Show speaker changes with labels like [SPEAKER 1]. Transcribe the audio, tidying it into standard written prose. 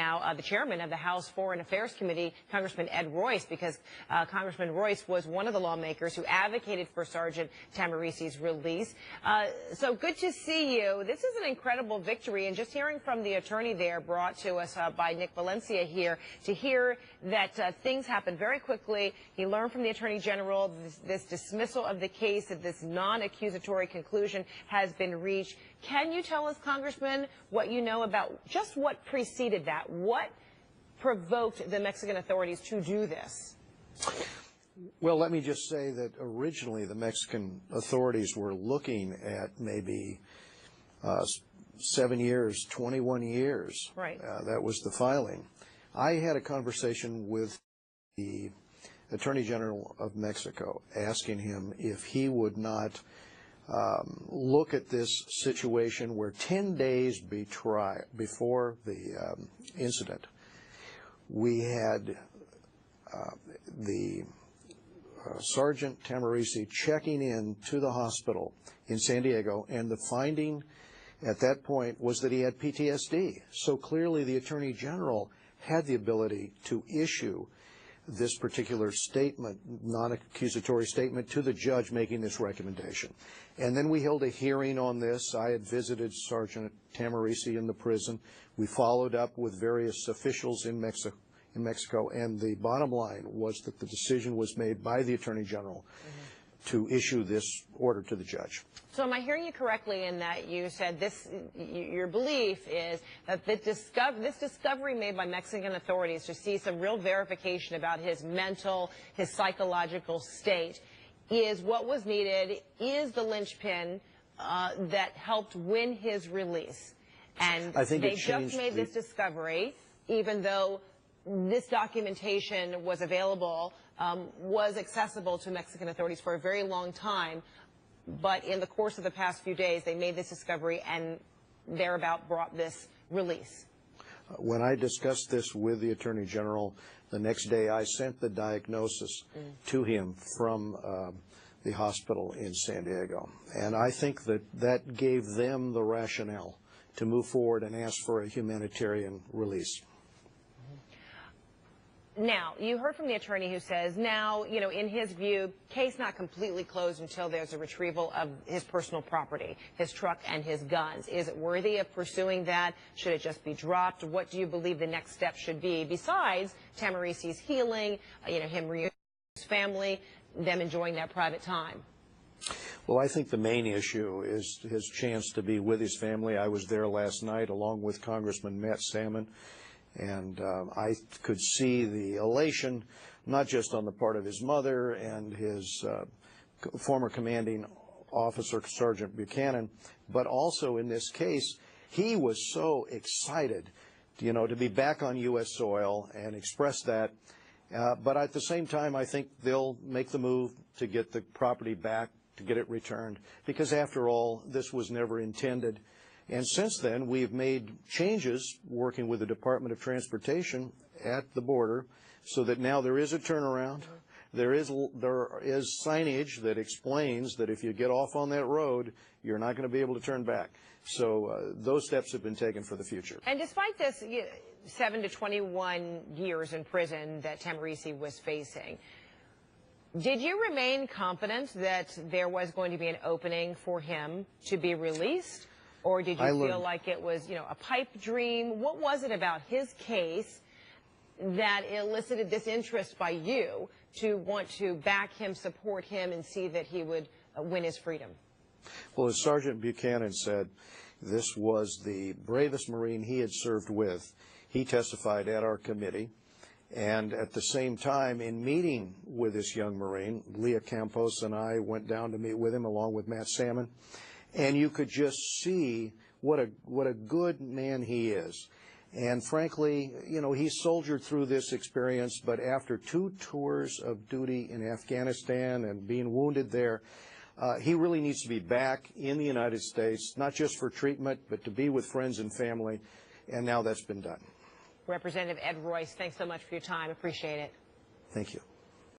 [SPEAKER 1] now the chairman of the House Foreign Affairs Committee, Congressman Ed Royce, because Congressman Royce was one of the lawmakers who advocated for Sergeant Tahmooressi release. So good to see you. This is an incredible victory, and just hearing from the attorney there, brought to us by Nick Valencia here, to hear that things happened very quickly. He learned from the Attorney General this dismissal of the case, that this non-accusatory conclusion has been reached. Can you tell us, Congressman, what you know about just what preceded that? What provoked the Mexican authorities to do this?
[SPEAKER 2] Well, let me just say that originally the Mexican authorities were looking at maybe 7 years, 21 years.
[SPEAKER 1] Right.
[SPEAKER 2] That was the filing. I had a conversation with the Attorney General of Mexico, asking him if he would not look at this situation where 10 days before the incident, we had the Sergeant Tahmooressi checking in to the hospital in San Diego, and the finding at that point was that he had PTSD. So clearly the Attorney General had the ability to issue this particular statement, non-accusatory statement, to the judge making this recommendation. And then we held a hearing on this. I had visited Sergeant Tahmooressi in the prison. We followed up with various officials in Mexico, and the bottom line was that the decision was made by the Attorney General to issue this order to the judge.
[SPEAKER 1] So am I hearing you correctly in that you said this, your belief is that this discovery made by Mexican authorities to see some real verification about his mental, his psychological state is what was needed, is the linchpin that helped win his release? And they just made this discovery, even though this documentation was available, was accessible to Mexican authorities for a very long time. But in the course of the past few days, they made this discovery and thereabout brought this release.
[SPEAKER 2] When I discussed this with the Attorney General, the next day I sent the diagnosis to him from the hospital in San Diego. And I think that that gave them the rationale to move forward and ask for a humanitarian release.
[SPEAKER 1] Now, you heard from the attorney who says now, you know, in his view, case not completely closed until there's a retrieval of his personal property, his truck and his guns. Is it worthy of pursuing that? Should it just be dropped? What do you believe the next step should be besides Tahmooressi healing, you know, him reuniting his family, them enjoying that private time?
[SPEAKER 2] Well, I think the main issue is his chance to be with his family. I was there last night along with Congressman Matt Salmon. And I could see the elation, not just on the part of his mother and his former commanding officer, Sergeant Buchanan, but also in this case, he was so excited, you know, to be back on U.S. soil and express that. But at the same time, I think they'll make the move to get the property back, to get it returned, because after all, this was never intended. And since then, we've made changes working with the Department of Transportation at the border so that now there is a turnaround. There is signage that explains that if you get off on that road, you're not going to be able to turn back. So those steps have been taken for the future.
[SPEAKER 1] And despite this 7 to 21 years in prison that Tahmooressi was facing, did you remain confident that there was going to be an opening for him to be released? Or did you feel like it was, you know, a pipe dream? What was it about his case that elicited this interest by you to want to back him, support him, and see that he would win his freedom?
[SPEAKER 2] Well, as Sergeant Buchanan said, this was the bravest Marine he had served with. He testified at our committee. And at the same time, in meeting with this young Marine, Leah Campos and I went down to meet with him along with Matt Salmon. And you could just see what a good man he is. And frankly, you know, he soldiered through this experience, but after 2 tours of duty in Afghanistan and being wounded there, he really needs to be back in the United States, not just for treatment, but to be with friends and family. And now that's been done.
[SPEAKER 1] Representative Ed Royce, thanks so much for your time. Appreciate it.
[SPEAKER 2] Thank you.